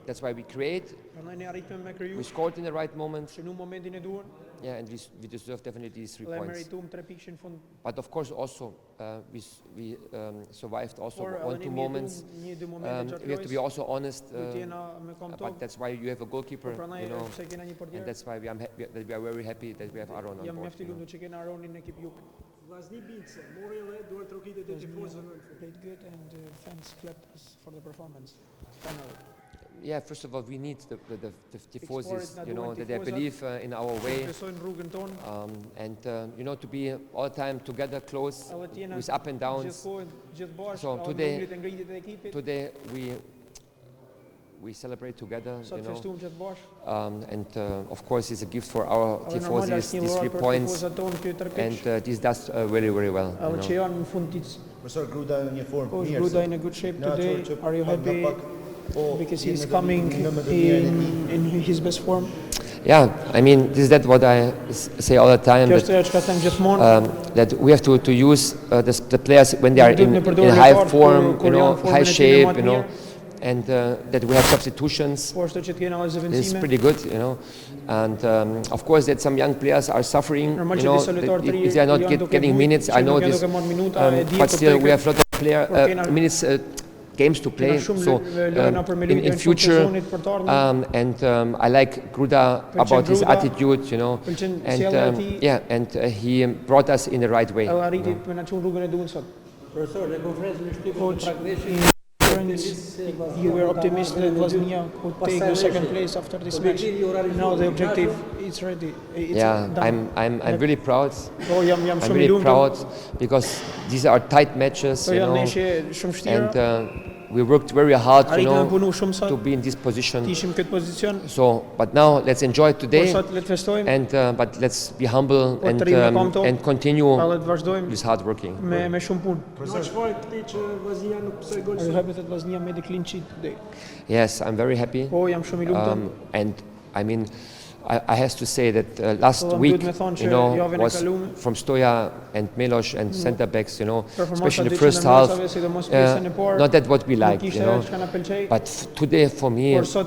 [SPEAKER 7] that's why we create. We scored in the right moment. Yeah, and we deserve definitely these 3
[SPEAKER 6] Dhe
[SPEAKER 7] points.
[SPEAKER 6] merituam 3 pikë në fund.
[SPEAKER 7] But of course also we survived also
[SPEAKER 6] Por
[SPEAKER 7] one, two moments.
[SPEAKER 6] Një-dy momente gjatë
[SPEAKER 7] We have to be
[SPEAKER 6] lojës.
[SPEAKER 7] also honest.
[SPEAKER 6] Duhet jena me kom
[SPEAKER 7] But
[SPEAKER 6] tokë.
[SPEAKER 7] that's why you have a goalkeeper,
[SPEAKER 6] Por prandaj
[SPEAKER 7] you know,
[SPEAKER 6] pse kena një
[SPEAKER 7] and
[SPEAKER 6] portier.
[SPEAKER 7] that's why that we are very happy that we have Aron on
[SPEAKER 6] Jam
[SPEAKER 7] board.
[SPEAKER 6] mjaft i lumtur që kena Aronin në ekip jup.
[SPEAKER 8] Vllaznia Bince, mori edhe duart trokitjet e tifozëve në fund.
[SPEAKER 6] Played good and fans clapped us for the performance. Finally.
[SPEAKER 7] Yeah, first of all, we need the tifosis,
[SPEAKER 6] Explorit
[SPEAKER 7] you know,
[SPEAKER 6] na
[SPEAKER 7] that they
[SPEAKER 6] duhen
[SPEAKER 7] believe in our way,
[SPEAKER 6] Besojnë rrugën tonë.
[SPEAKER 7] and you know, to be all the time together, close,
[SPEAKER 6] Edhe të jena
[SPEAKER 7] with up and downs.
[SPEAKER 6] gjithkohë gjithë bashkë.
[SPEAKER 7] So
[SPEAKER 6] edhe
[SPEAKER 7] today-
[SPEAKER 6] ngritjet e ngritjet e ekipit.
[SPEAKER 7] Today we celebrate together,
[SPEAKER 6] Sot
[SPEAKER 7] you know,
[SPEAKER 6] festuam gjithë bashkë.
[SPEAKER 7] and of course, it's a gift for our
[SPEAKER 6] Edhe normal
[SPEAKER 7] tifosis,
[SPEAKER 6] është një
[SPEAKER 7] these 3
[SPEAKER 6] lojë për
[SPEAKER 7] points,
[SPEAKER 6] tifozat tonë këto 3
[SPEAKER 7] and
[SPEAKER 6] pikë.
[SPEAKER 7] this does very, very well. You
[SPEAKER 6] Edhe
[SPEAKER 7] know.
[SPEAKER 6] që janë në fund ditë.
[SPEAKER 9] Profesor Gruda në një formë
[SPEAKER 6] Coach
[SPEAKER 9] mirë.
[SPEAKER 6] Gruda
[SPEAKER 9] se-
[SPEAKER 6] in a good shape
[SPEAKER 9] Na
[SPEAKER 6] today.
[SPEAKER 9] që
[SPEAKER 6] Are you
[SPEAKER 9] nga
[SPEAKER 6] happy
[SPEAKER 9] pak, po,
[SPEAKER 6] because
[SPEAKER 9] jemi
[SPEAKER 6] he's
[SPEAKER 9] në
[SPEAKER 6] coming
[SPEAKER 9] 19
[SPEAKER 6] in his best form?
[SPEAKER 7] Yeah, I mean, this is that what I say all the time,
[SPEAKER 6] Kjo është
[SPEAKER 7] that,
[SPEAKER 6] ajo që them gjithmonë.
[SPEAKER 7] that we have to use the players when they are
[SPEAKER 6] Duhet me
[SPEAKER 7] in
[SPEAKER 6] përdorë
[SPEAKER 7] high
[SPEAKER 6] lojtarët
[SPEAKER 7] form,
[SPEAKER 6] kur
[SPEAKER 7] you know,
[SPEAKER 6] janë në
[SPEAKER 7] high
[SPEAKER 6] formën e tyre
[SPEAKER 7] shape,
[SPEAKER 6] më të
[SPEAKER 7] you know,
[SPEAKER 6] mirë.
[SPEAKER 7] and that we have substitutions.
[SPEAKER 6] Po ashtu që të kena edhe
[SPEAKER 7] This is
[SPEAKER 6] zëvendësime.
[SPEAKER 7] pretty good, you know, and of course that some young players are suffering,
[SPEAKER 6] Normal
[SPEAKER 7] you
[SPEAKER 6] që
[SPEAKER 7] know,
[SPEAKER 6] disa lojtarë të ri
[SPEAKER 7] if they are not
[SPEAKER 6] janë duke
[SPEAKER 7] getting
[SPEAKER 6] vujt,
[SPEAKER 7] minutes.
[SPEAKER 6] që
[SPEAKER 7] I know
[SPEAKER 6] nuk janë
[SPEAKER 7] this,
[SPEAKER 6] duke marrë minuta, e di
[SPEAKER 7] but
[SPEAKER 6] e
[SPEAKER 7] still we
[SPEAKER 6] kuptoj
[SPEAKER 7] have a lot of
[SPEAKER 6] Por kena-
[SPEAKER 7] minutes, games to play.
[SPEAKER 6] Kena shumë
[SPEAKER 7] So
[SPEAKER 6] lojna për me lujtë
[SPEAKER 7] in
[SPEAKER 6] në
[SPEAKER 7] future,
[SPEAKER 6] sezonit për të ardhmen.
[SPEAKER 7] and I like Gruda about his
[SPEAKER 6] Gruda,
[SPEAKER 7] attitude, you know,
[SPEAKER 6] pëlqen
[SPEAKER 7] and
[SPEAKER 6] sjellja e tij.
[SPEAKER 7] yeah, and he brought us in the right way.
[SPEAKER 6] Edhe arriti me na çon rrugën e duhur sot.
[SPEAKER 1] Profesor, në konferencën e shtypit të
[SPEAKER 6] Coach,
[SPEAKER 1] Prakdeshit,
[SPEAKER 6] you were optimistic that Vllaznia could take the second place after this match. Now the objective is ready. It's
[SPEAKER 7] Yeah,
[SPEAKER 6] done.
[SPEAKER 7] I'm really proud.
[SPEAKER 6] Po jam
[SPEAKER 7] I'm
[SPEAKER 6] shumë i
[SPEAKER 7] really
[SPEAKER 6] lumtur.
[SPEAKER 7] proud because these are tight matches,
[SPEAKER 6] Po
[SPEAKER 7] you
[SPEAKER 6] janë
[SPEAKER 7] know,
[SPEAKER 6] neshe shumë vështira.
[SPEAKER 7] and we worked very hard, you
[SPEAKER 6] Arritëm me
[SPEAKER 7] know,
[SPEAKER 6] punu shumë
[SPEAKER 7] to
[SPEAKER 6] sot.
[SPEAKER 7] be in this
[SPEAKER 6] Të
[SPEAKER 7] position.
[SPEAKER 6] ishim këtë pozicion.
[SPEAKER 7] So, but now let's enjoy
[SPEAKER 6] Por
[SPEAKER 7] today,
[SPEAKER 6] sot le të festojmë,
[SPEAKER 7] and but let's be humble
[SPEAKER 6] Po, të rrimë me kom
[SPEAKER 7] and continue
[SPEAKER 6] edhe të vazhdojmë
[SPEAKER 7] this hard working.
[SPEAKER 6] me shumë punë.
[SPEAKER 8] Na çfarë këtij që Vllaznia nuk psoi gol
[SPEAKER 6] Are you
[SPEAKER 8] sot?
[SPEAKER 6] happy that Vllaznia made a clean sheet today?
[SPEAKER 7] Yes, I'm very happy,
[SPEAKER 6] Po jam shumë i lumtur.
[SPEAKER 7] and I mean, I have to say that last
[SPEAKER 6] Po,
[SPEAKER 7] week,
[SPEAKER 6] duhet me thonë
[SPEAKER 7] you
[SPEAKER 6] që
[SPEAKER 7] know,
[SPEAKER 6] javën e
[SPEAKER 7] was
[SPEAKER 6] kaluar-
[SPEAKER 7] from Stoja and Milos and center backs, you know,
[SPEAKER 6] Performanca
[SPEAKER 7] especially the
[SPEAKER 6] dyqin
[SPEAKER 7] first
[SPEAKER 6] e
[SPEAKER 7] half.
[SPEAKER 6] Milosave, sidomos pjesën e parë,
[SPEAKER 7] Not that what we
[SPEAKER 6] Nuk
[SPEAKER 7] like, you
[SPEAKER 6] ishte
[SPEAKER 7] know,
[SPEAKER 6] ajo që na pëlqej.
[SPEAKER 7] but today for me,
[SPEAKER 6] Por sot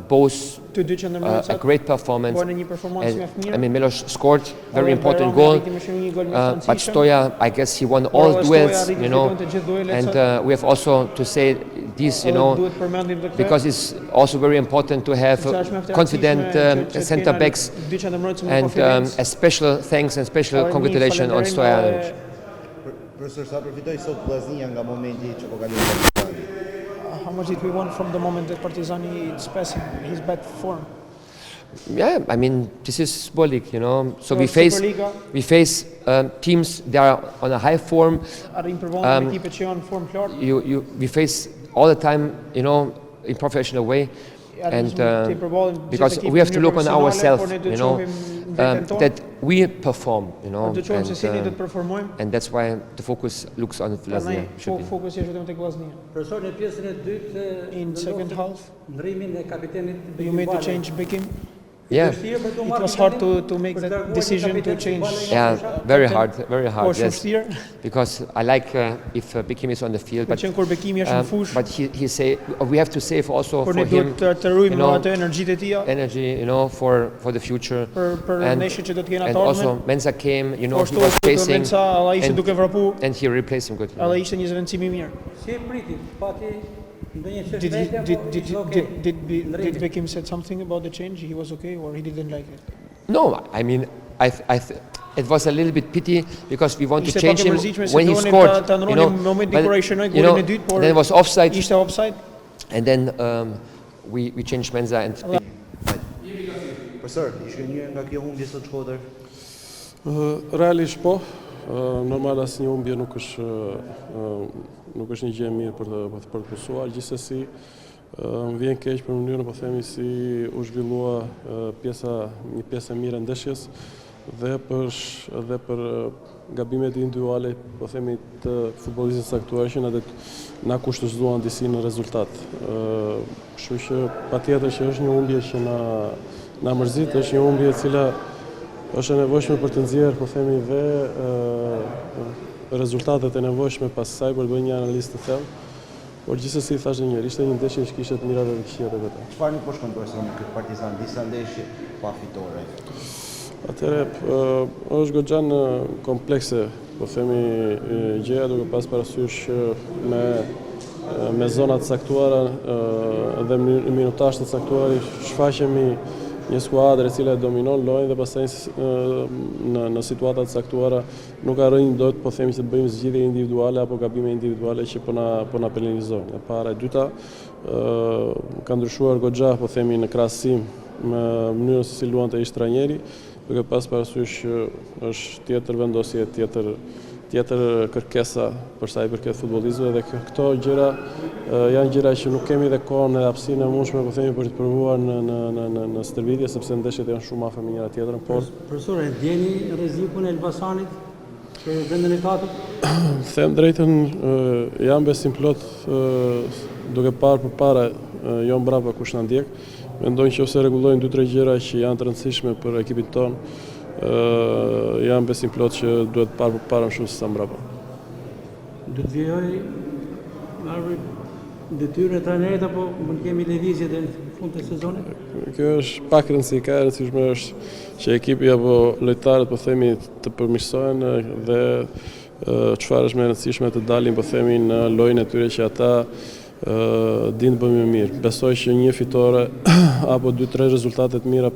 [SPEAKER 7] both
[SPEAKER 6] të dy qendër
[SPEAKER 7] a
[SPEAKER 6] mbrojtësat
[SPEAKER 7] great performance.
[SPEAKER 6] bën një performancë mjaft
[SPEAKER 7] I
[SPEAKER 6] mirë.
[SPEAKER 7] mean, Milos scored very
[SPEAKER 6] Edhe
[SPEAKER 7] important
[SPEAKER 6] Bajrami
[SPEAKER 7] goal,
[SPEAKER 6] arriti me shumë një gol më
[SPEAKER 7] but
[SPEAKER 6] rëndësishëm.
[SPEAKER 7] Stoja, I guess he won
[SPEAKER 6] Por
[SPEAKER 7] all
[SPEAKER 6] edhe Stoja
[SPEAKER 7] duels,
[SPEAKER 6] arriti
[SPEAKER 7] you know,
[SPEAKER 6] fitonte gjithë duelet
[SPEAKER 7] and
[SPEAKER 6] sot.
[SPEAKER 7] we have also to say this, you
[SPEAKER 6] Edhe
[SPEAKER 7] know,
[SPEAKER 6] duhet përmendim të këtë.
[SPEAKER 7] because it's also very important to have
[SPEAKER 6] Sepse është mjaft e
[SPEAKER 7] confident
[SPEAKER 6] rëndësishme që të
[SPEAKER 7] center
[SPEAKER 6] kena
[SPEAKER 7] backs,
[SPEAKER 6] dy qendër mbrojtëse me
[SPEAKER 7] and
[SPEAKER 6] konfidencë.
[SPEAKER 7] a special thanks and special
[SPEAKER 6] Edhe një
[SPEAKER 7] congratulations on
[SPEAKER 6] falënderim
[SPEAKER 7] Stoja.
[SPEAKER 6] edhe-
[SPEAKER 9] Profesor, sa përfitoj sot Vllaznia nga momenti që po kalon Partizani?
[SPEAKER 6] How much did we want from the moment that Partizani is passing his bad form?
[SPEAKER 7] Yeah, I mean, this is symbolic, you know. So
[SPEAKER 6] Kjo
[SPEAKER 7] we
[SPEAKER 6] është
[SPEAKER 7] face
[SPEAKER 6] Superliga,
[SPEAKER 7] teams that are on a high form.
[SPEAKER 6] arrim përvonë me ekipet që janë në formë të lartë.
[SPEAKER 7] We face all the time, you know, in professional way, and because we have to look on ourselves, you know, that we perform, you know,
[SPEAKER 6] Të çojmë se si ne do të performojmë.
[SPEAKER 7] and that's why the focus looks on Vllaznia. should be.
[SPEAKER 6] Fokusi është vetëm tek Vllaznia.
[SPEAKER 1] Profesor, në pjesën e dytë
[SPEAKER 6] In second half,
[SPEAKER 1] ndrimin e kapitenit
[SPEAKER 6] you made to change Bekim.
[SPEAKER 7] Yeah,
[SPEAKER 6] It was hard to make that decision to change.
[SPEAKER 7] yeah, very hard,
[SPEAKER 6] Po shumë
[SPEAKER 7] yes,
[SPEAKER 6] vështirë.
[SPEAKER 7] because I like if Bikim is on the field, but
[SPEAKER 6] Pëlqen kur Bekimi është në fushë.
[SPEAKER 7] but he say we have to save also
[SPEAKER 6] Por
[SPEAKER 7] for
[SPEAKER 6] ne duhet
[SPEAKER 7] him
[SPEAKER 6] të rujmë
[SPEAKER 7] you know,
[SPEAKER 6] atë energjitë e tija
[SPEAKER 7] energy, you know, for the future.
[SPEAKER 6] për
[SPEAKER 7] And-
[SPEAKER 6] neshën që do të kenë
[SPEAKER 7] And
[SPEAKER 6] ata
[SPEAKER 7] also
[SPEAKER 6] ardhmen.
[SPEAKER 7] Mensa came, you know,
[SPEAKER 6] Po
[SPEAKER 7] he
[SPEAKER 6] ashtu
[SPEAKER 7] was
[SPEAKER 6] është
[SPEAKER 7] facing,
[SPEAKER 6] Mensa, alla ishte
[SPEAKER 7] and-
[SPEAKER 6] duke vrapu,
[SPEAKER 7] and he replaced him good.
[SPEAKER 6] alla ishte një zëvendësim i mirë.
[SPEAKER 1] si e priti, pati ndonjë çështje
[SPEAKER 6] Did, he,
[SPEAKER 1] vetë,
[SPEAKER 6] did,
[SPEAKER 1] apo
[SPEAKER 6] did,
[SPEAKER 1] ishte okay?
[SPEAKER 6] did Bekim said something about the change? He was okay or he didn't like it?
[SPEAKER 7] No, I mean, it was a little bit pity because we want to
[SPEAKER 6] Ishte
[SPEAKER 7] change
[SPEAKER 6] pak e
[SPEAKER 7] him
[SPEAKER 6] mërzitshme se
[SPEAKER 7] when he
[SPEAKER 6] donin
[SPEAKER 7] scored,
[SPEAKER 6] ta
[SPEAKER 7] you
[SPEAKER 6] ndronin
[SPEAKER 7] know,
[SPEAKER 6] momentin
[SPEAKER 7] but,
[SPEAKER 6] kur ai shënoi
[SPEAKER 7] you know,
[SPEAKER 6] golin e dytë, por
[SPEAKER 7] then it was offside,
[SPEAKER 6] ishte offside.
[SPEAKER 7] and then we changed Mensa and
[SPEAKER 9] Profesor, ishte një nga kjo humbje sot Shkodër?
[SPEAKER 10] Realisht po, normal asnjë humbje nuk është një gjë e mirë për të përkusuar, gjithsesi më vjen keq për mënyrën po themi si u zhvillua një pjesë e mirë e ndeshjes dhe për gabimet individuale po themi të futbollistëve saktuar që na kushtëzuan disi në rezultat. Kështu që patjetër që është një humbje që na mërzit, është një humbje e cila është e nevojshme për të nxjerrë, po themi, dhe rezultatet e nevojshme pas saj për të bërë një analizë të thellë. Por gjithsesi thashë një herë, ishte një ndeshje që kishte të mirat dhe të këqijat e veta.
[SPEAKER 9] Çfarë nuk po shkon profesor në këtë Partizan, disa ndeshje pa fitore?
[SPEAKER 10] Atëre, është goxha në komplekse, po themi gjëja duke pas parasysh me zonat caktuara dhe minutazh të caktuar shfaqemi një skuadër e cila dominon lojën dhe pastaj në situata të caktuara nuk arrijmë dot po themi se bëjmë zgjidhje individuale apo gabime individuale që po na penalizojnë. E para, e dyta, ka ndryshuar goxha po themi në krahasim me mënyrën se si luante ish trajneri, duke pas parasysh është tjetër vendosje, tjetër kërkesa për sa i përket futbollizmit dhe këto gjëra janë gjëra që nuk kemi dhe kohën e hapësinë e mundshme po themi për të provuar në stërvitje sepse ndeshjet janë shumë afër me njëra tjetrën, por
[SPEAKER 1] profesore, ndjeni rrezikun e Elbasanit për vendin e katërt?
[SPEAKER 10] Them drejtën, jam besim plot duke parë përpara jo mbrapa kush na ndjek. Mendoj që ose rregullojnë 2-3 gjëra që janë të rëndësishme për ekipin ton, jam besim plot që duhet parë përpara më shumë se sa mbrapa.
[SPEAKER 1] Do të vijoj detyrën e trajnerit apo mund kemi lëvizje deri në fund të sezonit?
[SPEAKER 10] Kjo është pak rëndësi, ka rëndësishme është që ekipi apo lojtarët po themi të përmirësohen dhe çfarë është më e rëndësishme të dalin po themi në lojën e tyre që ata din të bëjmë mirë. Besoj që një fitore apo 2-3 rezultate të mira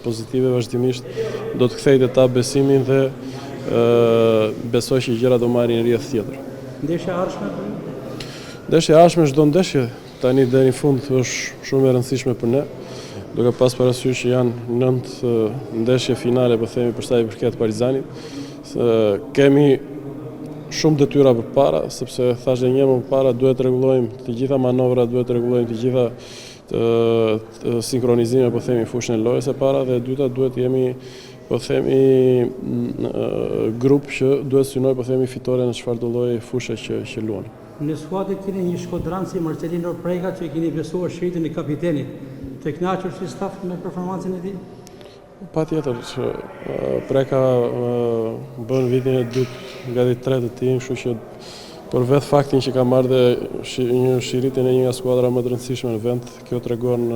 [SPEAKER 10] pozitive vazhdimisht do të kthejë ta besimin dhe besoj që gjërat do marrin rrjedh tjetër.
[SPEAKER 1] Ndeshja e ardhshme?
[SPEAKER 10] Ndeshja e ardhshme, çdo ndeshje tani deri në fund është shumë e rëndësishme për ne, duke pas parasysh që janë 9 ndeshje finale po themi për sa i përket Partizanit. Kemi shumë detyra përpara, sepse thashë një më përpara duhet të rregullojmë të gjitha manovrat, duhet të rregullojmë të gjitha sinkronizime po themi fushën e lojës e para dhe e dyta duhet të jemi po themi grup që duhet synoj po themi fitore në çfarëdo lloji fushë që luan.
[SPEAKER 1] Në skuadër keni një shkodran si Marcelino Preka që keni besuar shiritin e kapitenit. Të kënaqur si staf me performancën e tij?
[SPEAKER 10] Patjetër, Preka bën vitin e dytë nga 3 të tij, kështu që për vetë faktin që ka marrë dhe një shiritje në një nga skuadra më të rëndësishme në vend, kjo tregon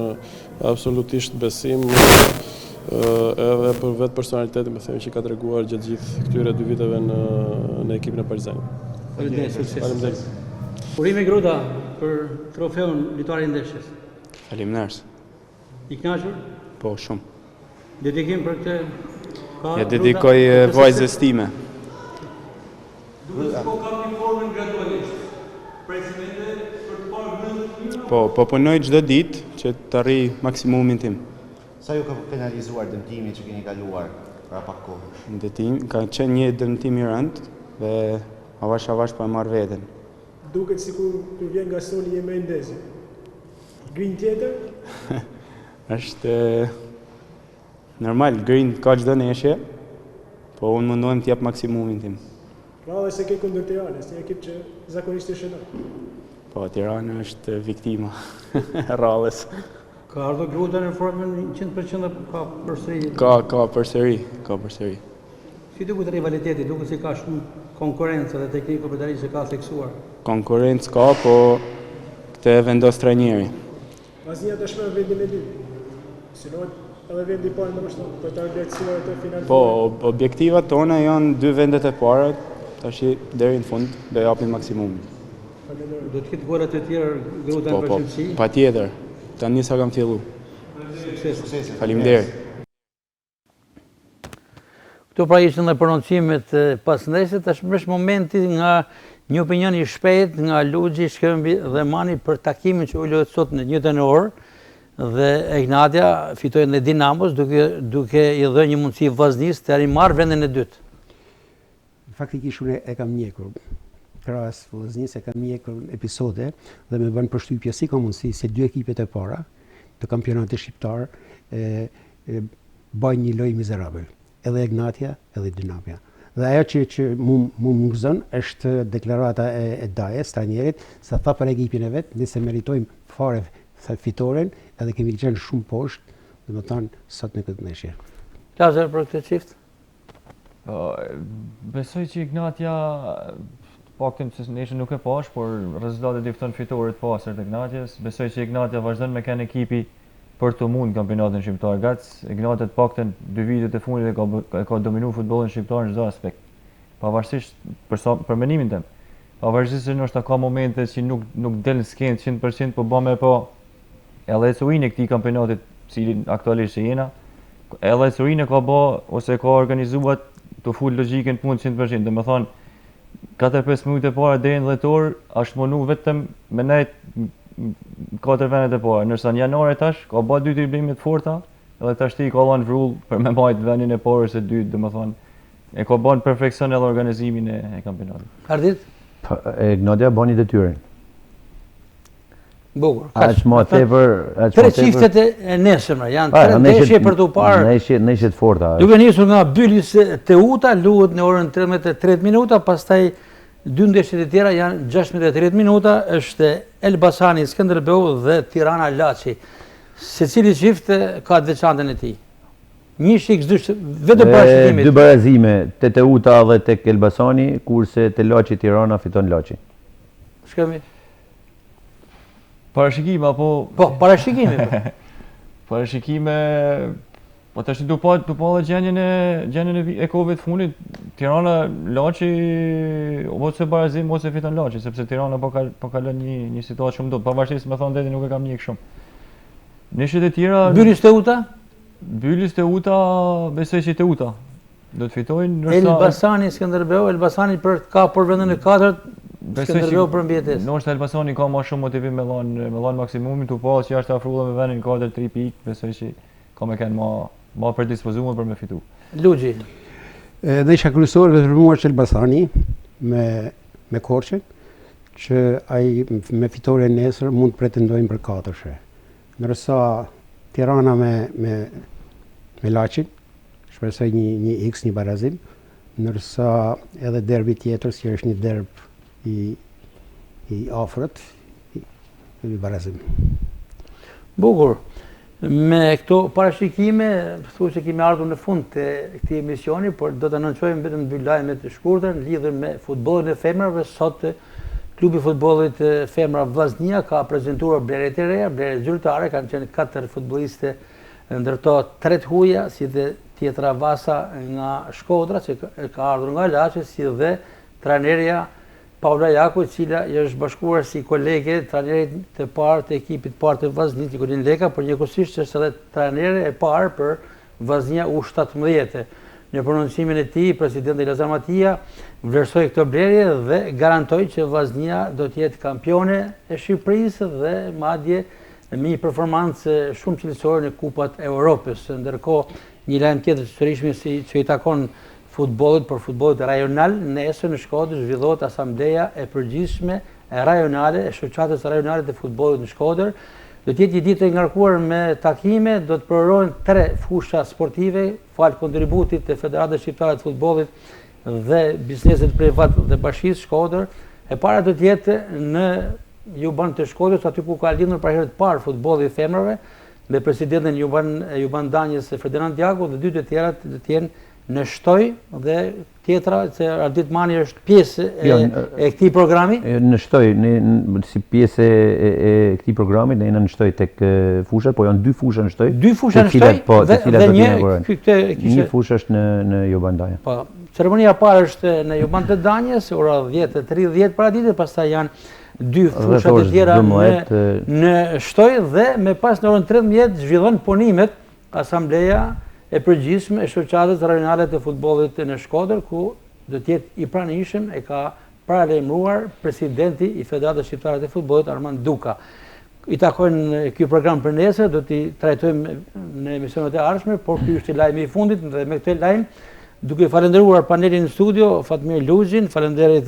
[SPEAKER 10] absolutisht besim edhe për vetë personalitetin më themi që ka treguar gjatë gjithë këtyre 2 viteve në ekipin e Partizanit.
[SPEAKER 1] Faleminderit. Urime Gruda për trofeun lojtari i ndeshjes.
[SPEAKER 11] Faleminderit.
[SPEAKER 1] I kënaqur?
[SPEAKER 11] Po, shumë.
[SPEAKER 1] Dedikim për këtë?
[SPEAKER 11] Ja dedikoj vajzës time.
[SPEAKER 8] Duhet të kam një formën gradualisht. Presidente për të parë vëndë?
[SPEAKER 11] Po punoj çdo ditë që të arrij maksimumin tim.
[SPEAKER 9] Sa ju ka penalizuar dëmtimi që keni kaluar para pak kohë?
[SPEAKER 11] Dëmtim ka qenë një dëmtim i rëndë dhe avash po e marr veten.
[SPEAKER 8] Duket sikur të vjen nga soli e Mendezi. Grin tjetër?
[SPEAKER 11] Është normal, grin ka çdo ndeshje, po unë mundohem të jap maksimumin tim.
[SPEAKER 8] Rallë se ke kundër Tiranës, një ekip që zakonisht e shënon.
[SPEAKER 11] Po, Tirana është viktima rallës.
[SPEAKER 1] Ka ardhur Gruda në formën 100% ka përsëri?
[SPEAKER 11] Ka përsëri.
[SPEAKER 1] Si duket rivaliteti, duket se ka shumë konkurrencë dhe tekniku përtari që ka theksuar?
[SPEAKER 11] Konkurrencë ka, po këtë e vendos trajneri.
[SPEAKER 8] Vllaznia tashmë në vendin e dytë. Synohet edhe vendi i parë ndoshta për ta vlerësuar atë final.
[SPEAKER 11] Po, objektivat tona janë 2 vendet e para, tash deri në fund do japim maksimumin.
[SPEAKER 1] Do të ketë gola të tjera Gruda në përgjithësi?
[SPEAKER 11] Po, patjetër. Tani sa kam filluar.
[SPEAKER 1] Sukses.
[SPEAKER 11] Faleminderit.
[SPEAKER 1] Këto pra ishën dhe prononcimet pas ndeshjes, tashmë është momenti nga një opinion i shpejt nga Luxhi, Shkëmbi dhe Mani për takimin që u luhet sot në 1 orë dhe Egnatia fitoi në Dinamos duke i dhënë një mundësi Vllaznisë të marrë vendin e dytë.
[SPEAKER 4] Faktikisht unë e kam njekur. Krahas Vllaznisë e kam njekur episode dhe më bën përshtypje si ka mundësi se 2 ekipet e para të kampionatit shqiptar bajnë një lojë mizerabël. Edhe Egnatia, edhe Dinamia. Dhe ajo që mu nguzon është deklarata e Dajes, trajnerit, sa tha për ekipin e vet, nëse meritojmë fare fitoren, edhe kemi qenë shumë poshtë, domethënë sot në këtë ndeshje.
[SPEAKER 1] Lazar për këtë çift?
[SPEAKER 2] Besoj që Ignatia, paktën se ndeshjen nuk e pash, por rezultatet i fton fitore të pastër të Ignatias. Besoj që Ignatia vazhdon me kënë ekipi për të mund kampionatin shqiptar. Ignati të paktën 2 vitet e fundit e ka dominu futbollin shqiptar në çdo aspekt. Pavarësisht për mendimin tim. Pavarësisht se ndoshta ka momente që nuk del në skenë 100%, po bëme po edhe ecurinë e këtij kampionatit, cilin aktualisht jena, edhe ecurinë ka bë ose ka organizuar të full logjikën punë 100%. Domethënë 4-5 minutë e para deri në dhjetor është munu vetëm me nejt 4 venet e para, nërsa në janar tash ka bë 2 driblime të forta, edhe tash ti ka dhënë vrull për me mbajt vendin e parë ose 2, domethënë e ka bën perfeksion edhe organizimin e kampionatit.
[SPEAKER 1] Ardit?
[SPEAKER 3] Ignatia bani detyrën.
[SPEAKER 1] Bukur.
[SPEAKER 3] Aq më tepër,
[SPEAKER 1] tre çiftet e nesërme janë 3 ndeshje për të parë.
[SPEAKER 3] Ndeshje të forta.
[SPEAKER 1] Duke nisur nga Bylis Teuta, luhet në orën 13:30 minuta, pastaj 2 ndeshjet e tjera janë 16:30 minuta, është Elbasani Skënderbeu dhe Tirana Laçi. Secili çift ka të veçantën e tij. Një shik vetëm parashikimit.
[SPEAKER 3] 2 barazime te Teuta dhe tek Elbasani, kurse te Laçi Tirana fiton Laçi.
[SPEAKER 1] Shkemi.
[SPEAKER 2] Parashikime apo...
[SPEAKER 1] Po, parashikime.
[SPEAKER 2] Parashikime... Po tash du pa dhe gjenjen e kohëve të fundit, Tirana, Laçi, ose barazim, ose fiton Laçi, sepse Tirana po kalon një situatë shumë dot, pavarësisht me thonë nuk e kam njeh shumë. Ndeshjet e tjera...
[SPEAKER 1] Bylis Teuta?
[SPEAKER 2] Bylis Teuta, besoj që Teuta do të fitojnë,
[SPEAKER 1] Elbasani Skënderbeu, Elbasani ka për vendin e 4, Skënderbeu për mbjetesë.
[SPEAKER 2] Ndoshta Elbasani ka më shumë motivim me dhënë maksimumin, tu pas që është afruar me vendin 4 3 pikë, besoj që ka me kanë më predispozuar për me fitu.
[SPEAKER 1] Lugji.
[SPEAKER 4] Dhe isha kryesore vetëmuar që Elbasani me Korçën, që ai me fitore nesër mund të pretendojnë për 4-she. Ndërsa Tirana me Laçin, shpresoj një X, një barazim, ndërsa edhe derbi tjetër, që është një derb i afërt, i barazim.
[SPEAKER 1] Bukur. Me këto parashikime, thuaj se kemi ardhur në fund të këtij emisioni, por do të anoncojmë vetëm 2 lajme të shkurtër lidhur me futbollin e femrave. Sot klubi i futbollit femra Vllaznia ka prezantuar bleret e reja, bleret zyrtare, kanë qenë 4 futbolliste, ndërto 3 huaja, si dhe tjetra Vasa nga Shkodra, që ka ardhur nga Laçi, si dhe trajnerja Paula Jaku, e cila është bashkuar si kolege trajnerit të parë të ekipit parë të Vllaznisë, Nikolin Leka, por njëkohësisht është edhe trajnere e parë për Vllaznia U17. Në prononcimin e tij, presidenti Lazar Matia vlerësoi këtë blerje dhe garantoi që Vllaznia do të jetë kampione e Shqipërisë dhe madje me një performancë shumë cilësore në Kupat e Europës. Ndërkohë, një lajm tjetër sërish që i takon futbollit për futbollit rajonal, nesër në Shkodër zhvillohet asambleja e përgjithshme rajonale e shoqatës rajonale të futbollit në Shkodër. Do të jetë një ditë e ngarkuar me takime, do të përrohen 3 fusha sportive, fal kontributit të Federatës Shqiptare të Futbollit dhe bizneset privat dhe Bashkisë Shkodër. E para do të jetë në Juban të Shkodrës, aty ku ka lindur për herë të parë futbolli i femrave, me presidentin Juban Danjës Ferdinand Diaku, dhe 2 të tjerat do të jenë në Shtoj dhe tjetra, se Ardit Mani është pjesë e këtij programi?
[SPEAKER 3] Në Shtoj, si pjesë e këtij programi, ne jena në Shtoj tek fushat, po janë 2 fusha në Shtoj.
[SPEAKER 1] 2 fusha në Shtoj dhe
[SPEAKER 3] një fushë është në Juban Danja.
[SPEAKER 1] Po, ceremonia e parë është në Juban të Danjës, ora 10:30 paradite, pastaj janë 2 fushat e tjera në Shtoj dhe me pas në orën 13 zhvillon punimet asambleja e përgjithshme e shoqatës rajonale të futbollit në Shkodër, ku do të jetë i pranishëm, e ka paralajmëruar presidenti i Federatës Shqiptare të Futbollit Armand Duka. I takojnë ky program për nesër, do t'i trajtojmë në emisionet e ardhshme, por ky është lajmi i fundit dhe me këtë lajm duke falendëruar panelin në studio, Fatmir Lugjin, falenderit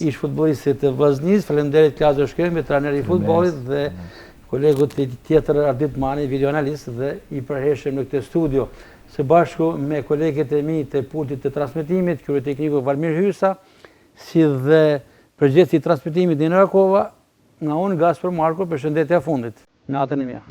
[SPEAKER 1] ish futbollistit të Vllaznisë, falenderit Klazo Shkëmbi, trajneri i futbollit dhe kolegut tjetër Ardit Mani, videoanalist dhe i përhershëm në këtë studio. Së bashku me kolegët e mi të pultit të transmetimit, kryetekniku Valmir Hysa, si dhe përgjegjësi i transmetimit Dina Rakova, nga unë Gaspar Marko, përshëndetja fundit. Natën e mirë.